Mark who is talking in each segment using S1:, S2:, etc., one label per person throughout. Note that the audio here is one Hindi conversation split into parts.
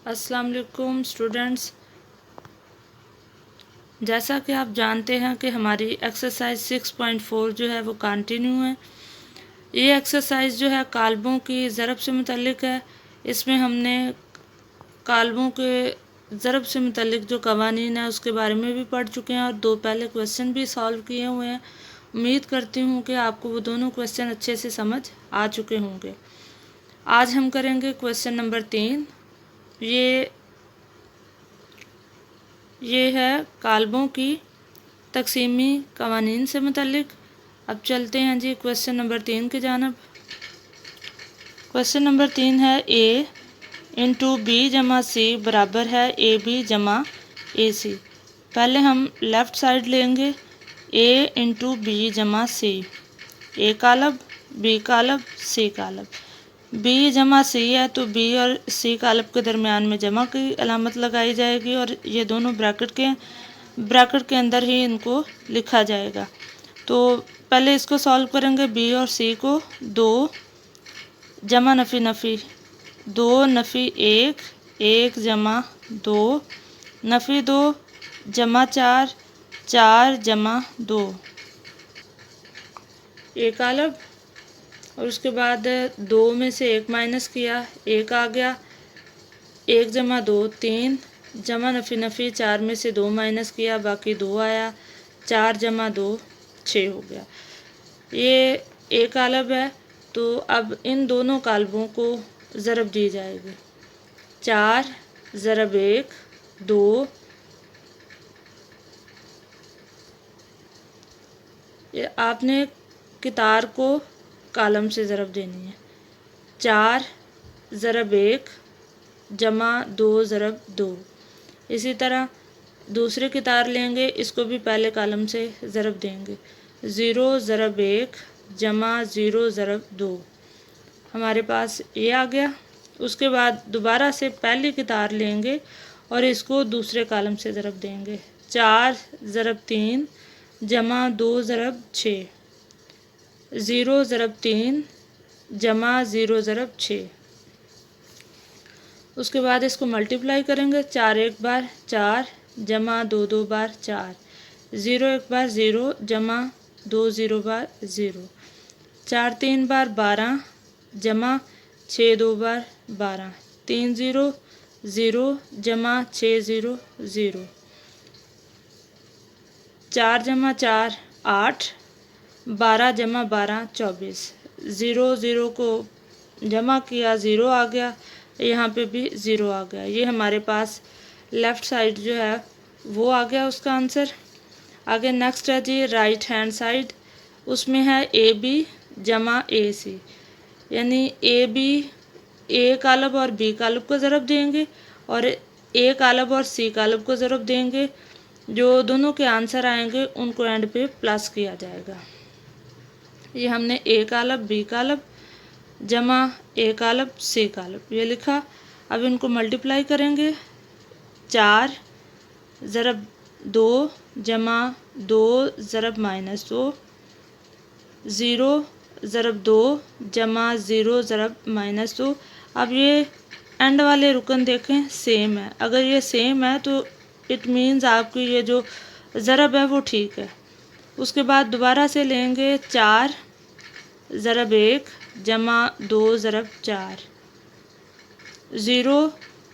S1: अस्सलाम वालेकुम स्टूडेंट्स, जैसा कि आप जानते हैं कि हमारी एक्सरसाइज 6.4 जो है वो कंटिन्यू है। ये एक्सरसाइज जो है काल्बों की ज़रब से मुतल्लिक है। इसमें हमने काल्बों के ज़रब से मुतल्लिक जो कवानीन है उसके बारे में भी पढ़ चुके हैं और दो पहले क्वेश्चन भी सॉल्व किए हुए हैं। उम्मीद करती हूँ कि आपको वो दोनों क्वेश्चन अच्छे से समझ आ चुके होंगे। आज हम करेंगे क्वेश्चन नंबर 3। ये है काल्बों की तकसीमी कवानीन से मुतल्लिक। अब चलते हैं जी क्वेश्चन नंबर 3 की जानब। क्वेश्चन नंबर 3 है ए इंटू बी जमा सी बराबर है ए बी जमा ए सी। पहले हम लेफ़्ट साइड लेंगे ए इंटू बी जमा सी, ए कालब बी कालब सी कालब। बी जमा सी है तो बी और सी कालब के दरमियान में जमा की अलामत लगाई जाएगी और ये दोनों ब्रैकेट के अंदर ही इनको लिखा जाएगा। तो पहले इसको सॉल्व करेंगे। बी और सी को 2 जमा नफ़ी नफ़ी 2 नफ़ी 1, 1 जमा 2 नफ़ी 2 जमा 4, 4 जमा 2 ए कालब। और उसके बाद 2 में से 1 माइनस किया, 1 आ गया। 1 जमा 2 3 जमा नफ़ी नफ़ी 4 में से 2 माइनस किया, बाकी 2 आया। 4 जमा 2 6 हो गया। ये एक कालब है। तो अब इन दोनों कालबों को ज़रब दी जाएगी। 4 ज़रब 1 2, ये आपने कितार को कालम से ज़रब देनी है। 4 ज़रब 1 जमा 2 ज़रब 2। इसी तरह दूसरे कितार लेंगे, इसको भी पहले कालम से ज़रब देंगे। 0 ज़रब 1 जमा 0 ज़रब 2, हमारे पास ये आ गया। उसके बाद दोबारा से पहली कितार लेंगे और इसको दूसरे कालम से ज़रब देंगे। 4 ज़रब 3 जमा 2 ज़रब 6, 0 ज़रब 3 जमा 0 ज़रब 6। उसके बाद इसको मल्टीप्लाई करेंगे। 4 एक बार 4 जमा 2 दो बार 4, 0 एक बार 0 जमा 2 0 बार 0, 4 3 बार 12 जमा 6 दो बार 12, 3 0 0 जमा 6 0 0, 4 जमा 4 8, 12 जमा 12 24। 0 0 को जमा किया, 0 आ गया। यहाँ पे भी 0 आ गया। ये हमारे पास लेफ़्ट साइड जो है वो आ गया उसका आंसर। आगे नेक्स्ट है जी राइट हैंड साइड। उसमें है ए बी जमा ए सी, यानी ए बी ए कालब और बी कालब को ज़रब देंगे और ए कालब और सी कालब को ज़रब देंगे। जो दोनों के आंसर आएंगे उनको एंड पे प्लस किया जाएगा। ये हमने ए कालब बी कालब जमा ए कालब सी कालब ये लिखा। अब इनको मल्टीप्लाई करेंगे। 4 ज़रब 2 जमा 2 ज़रब -2, 0 ज़रब 2 जमा 0 ज़रब -2। अब ये एंड वाले रुकन देखें सेम है। अगर ये सेम है तो इट मीन्स आपकी ये जो ज़रब है वो ठीक है। उसके बाद दोबारा से लेंगे। 4 ज़रब 1 जमा 2 ज़रब 4, 0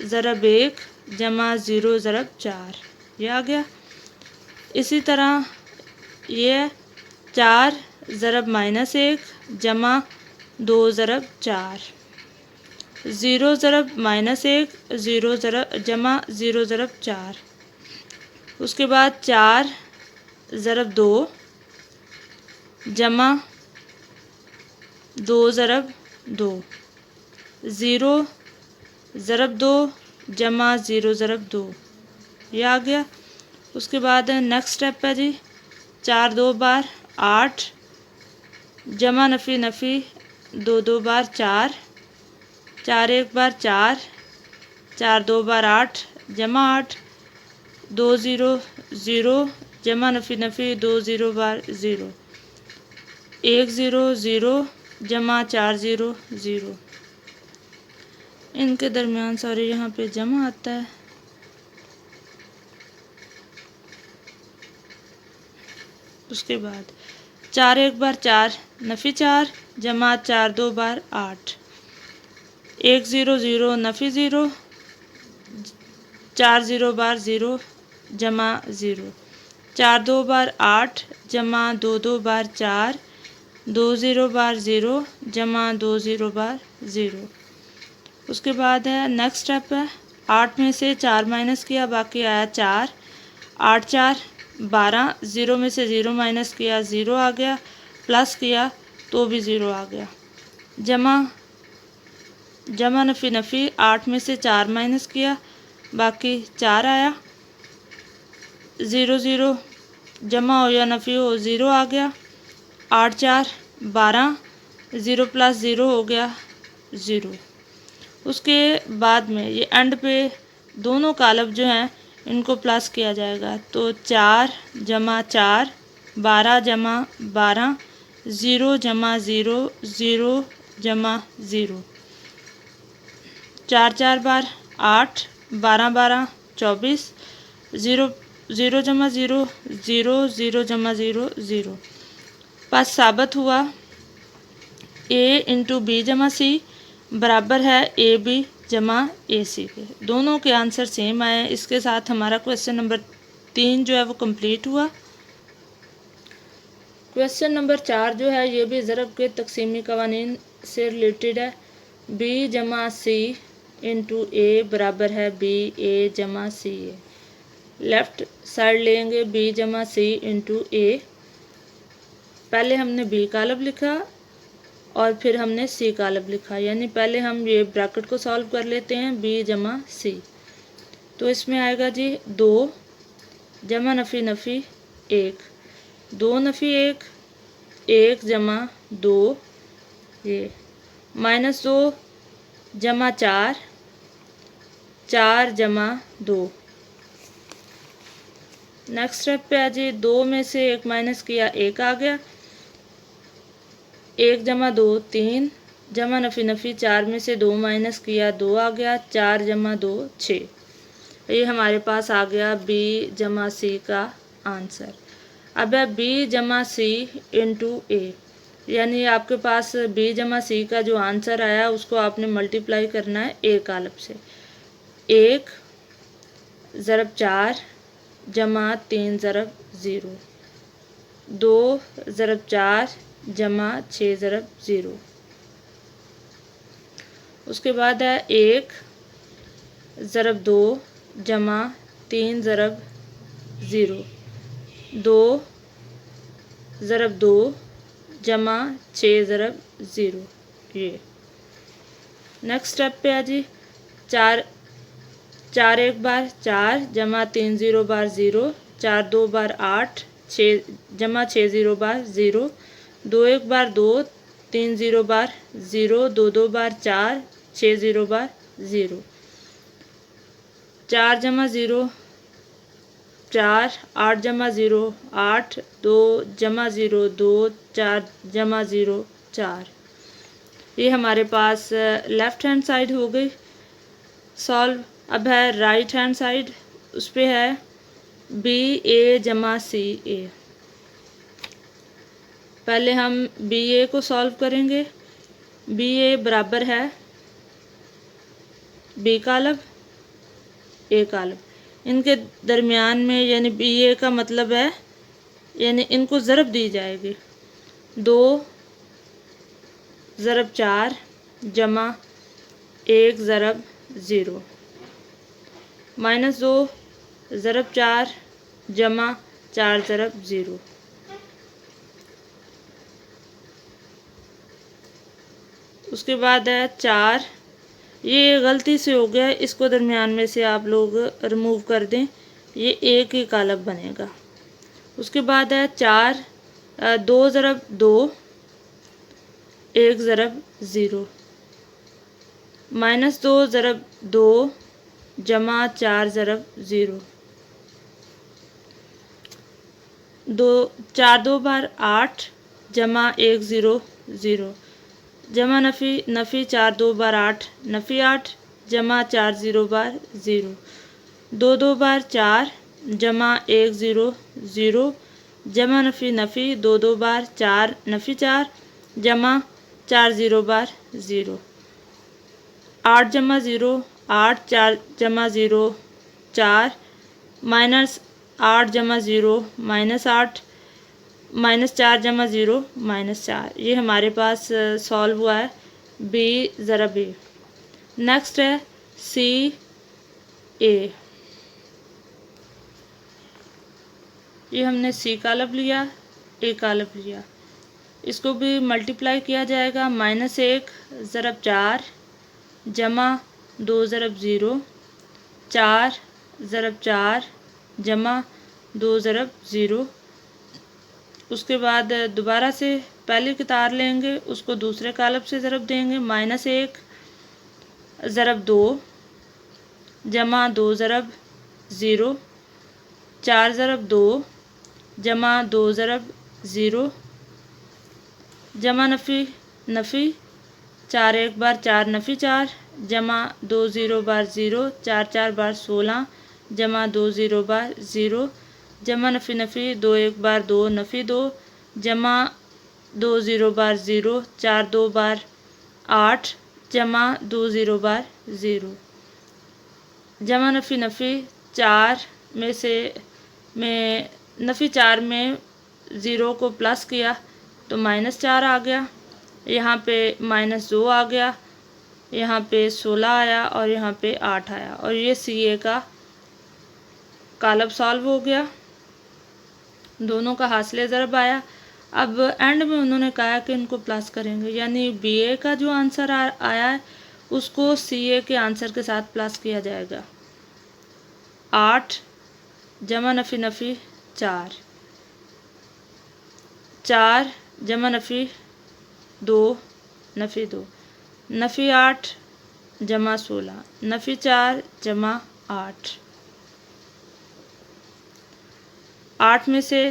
S1: ज़रब 1 जमा 0 ज़रब 4, ये आ गया। इसी तरह ये 4 ज़रब -1 जमा 2 ज़रब 4, 0 ज़रब -1 0 ज़रब जमा 0 ज़रब 4। उसके बाद 4 ज़रब 2 जमा 2 ज़रब 2, 0 ज़रब 2 जमा 0 ज़रब 2, ये आ गया। उसके बाद नेक्स्ट स्टेप है जी 4 2 बार 8 जमा नफ़ी नफ़ी 2 2 बार 4, 4 एक बार 4, 4 2 बार 8 जमा 8, 2 0 0 जमा नफ़ी नफ़ी 2 0 बार 0, 1 0 0 जमा 4 0 0। इनके दरमियान सॉरी यहाँ पे जमा आता है। उसके बाद 4 एक बार 4 नफ़ी 4 जमा 4 2 बार 8 1 0 0 नफ़ी 0 4 0 बार 0 जमा 0 4 2 बार 8 जमा 2 2 बार 4 2 0 बार 0 जमा 2 0 बार 0। उसके बाद है नेक्स्ट स्टेप है 8 में से 4 माइनस किया बाकी आया 4 8 4 12 0 में से 0 माइनस किया 0 आ गया प्लस किया तो भी 0 आ गया जमा जमा नफ़ी नफ़ी 8 में से 4 माइनस किया बाकी 4 आया 0 0 जमा हो या नफ़ी हो 0 आ गया 8 4 12 0 प्लस 0 हो गया 0। उसके बाद में ये एंड पे दोनों कालब जो हैं इनको प्लस किया जाएगा तो 4 जमा 4 12 जमा 12 0 जमा 0 0 जमा 0 4 4 बार 8 12 12 24 0 0 जमा 0 0 0 जमा 0 0। पास साबित हुआ a इंटू बी जमा सी बराबर है ए बी जमा ए सी के। दोनों के आंसर सेम आए। इसके साथ हमारा क्वेश्चन नंबर 3 जो है वो कंप्लीट हुआ। क्वेश्चन नंबर 4 जो है ये भी ज़रब के तकसीमी कवानीन से रिलेटेड है। बी जमा सी इंटू ए बराबर है बी ए जमा सी ए। लेफ़्ट साइड लेंगे बी जमा सी इंटू ए। पहले हमने बी कालब लिखा और फिर हमने सी कालब लिखा, यानी पहले हम ये ब्रैकेट को सॉल्व कर लेते हैं बी जमा सी। तो इसमें आएगा जी 2 जमा नफ़ी नफ़ी 1 2 नफ़ी 1 1 जमा 2 ये माइनस 2 जमा 4 4 जमा 2। नेक्स्ट स्टेप पे आ जी 2 में से 1 माइनस किया 1 आ गया 1 जमा 2 3 जमा नफ़ी नफ़ी 4 में से 2 माइनस किया 2 आ गया 4 जमा 2 6। ये हमारे पास आ गया बी जमा सी का आंसर। अब है बी जमा सी इंटू ए, यानी आपके पास बी जमा सी का जो आंसर आया उसको आपने मल्टीप्लाई करना है ए कालब से। 1 ज़रब 4 जमा 3 ज़रब 0 2 ज़रब 4 जमा 6 ज़रब 0। उसके बाद है 1 ज़रब 2 जमा 3 ज़रब 0 2 ज़रब 2 जमा 6 ज़रब 0। ये नेक्स्ट स्टेप पे है जी 4 4 एक बार 4 जमा 3 0 बार 0 4 2 बार 8 6 जमा 6 0 बार 0 2 एक बार 2 3 0 बार 0 2 2 बार 4 6 0 बार 0 4 जमा 0 4 8 जमा 0 8 2 जमा 0 2 4 जमा 0 4। ये हमारे पास लेफ़्ट हैंड साइड हो गई सॉल्व। अब है राइट हैंड साइड, उस पे है बी ए जमा सी ए। पहले हम बी ए को सॉल्व करेंगे। बी ए बराबर है बी कालब ए कालब, इनके दरमियान में यानी बी ए का मतलब है यानी इनको ज़रब दी जाएगी 2 ज़रब 4 जमा 1 ज़रब 0 माइनस 2 ज़रब 4 जमा 4 ज़रब 0। उसके बाद है 4, ये गलती से हो गया, इसको दरमियान में से आप लोग रिमूव कर दें, ये एक ही कालब बनेगा। उसके बाद है 4 2 ज़रब 2 1 ज़रब 0 माइनस 2 ज़रब 2 जमा 4 ज़रब 0 2 4 2 बार 8 जमा 1 0 0 जमा नफ़ी नफ़ी 4 2 बार 8 नफ़ी 8 जमा 4 0 बार 0, 2 2 बार 4 जमा 1 0 0, जमा नफ़ी नफ़ी 2 2 बार 4 नफ़ी 4 जमा 4 0 बार 0, 8 जमा 0 8 4 जमा 0 4 माइनस 8 जमा 0 -8 -4 जमा 0 -4। ये हमारे पास सॉल्व हुआ है बी ज़रा बी। नेक्स्ट है सी ए। ये हमने सी का लब लिया, ए का लब लिया, इसको भी मल्टीप्लाई किया जाएगा। -1 ज़रब 4 जमा 2 ज़रब 0, 4 ज़रब 4 जमा 2 ज़रब 0। उसके बाद दोबारा से पहली की तार लेंगे, उसको दूसरे कालब से ज़रब देंगे। -1 ज़रब 2 जमा 2 ज़रब 0, 4 ज़रब 2 जमा 2 ज़रब 0, जमा नफ़ी नफ़ी 4 1 बार 4 नफ़ी 4 जमा 2 0 बार 0, 4 4 बार 16 जमा 2 0 बार 0, जमा नफ़ी नफ़ी 2 1 बार 2 नफ़ी 2 जमा 2 0 बार 0, 4 2 बार 8 जमा 2 0 बार 0, जमा नफ़ी नफ़ी 4 में से नफ़ी 4 में 0 को प्लस किया तो -4 आ गया, यहाँ पे -2 आ गया, यहाँ पे 16 आया और यहाँ पे 8 आया, और ये सी ए का कालब सॉल्व हो गया। दोनों का हासिल ज़रब आया। अब एंड में उन्होंने कहा कि इनको प्लस करेंगे, यानी बी ए का जो आंसर आया है उसको सी ए के आंसर के साथ प्लस किया जाएगा। 8 जमा नफ़ी नफ़ी 4, 4 जमा नफ़ी 2 नफ़ी 2, नफ़ी 8 जमा 16, नफ़ी 4 जमा 8, 8 में से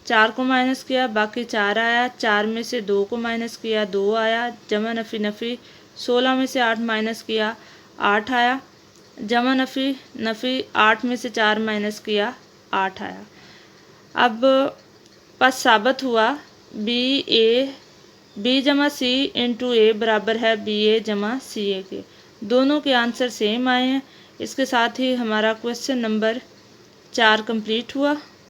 S1: 4 को माइनस किया बाकी 4 आया, 4 में से 2 को माइनस किया 2 आया, जमा नफ़ी नफ़ी 16 में से 8 माइनस किया 8 आया, जमा नफ़ी नफ़ी 8 में से 4 माइनस किया 8 आया। अब बस साबित हुआ बी जमा सी इंटू ए बराबर है बी ए जमा सी ए के। दोनों के आंसर सेम आए हैं। इसके साथ ही हमारा क्वेश्चन नंबर 4 कंप्लीट हुआ।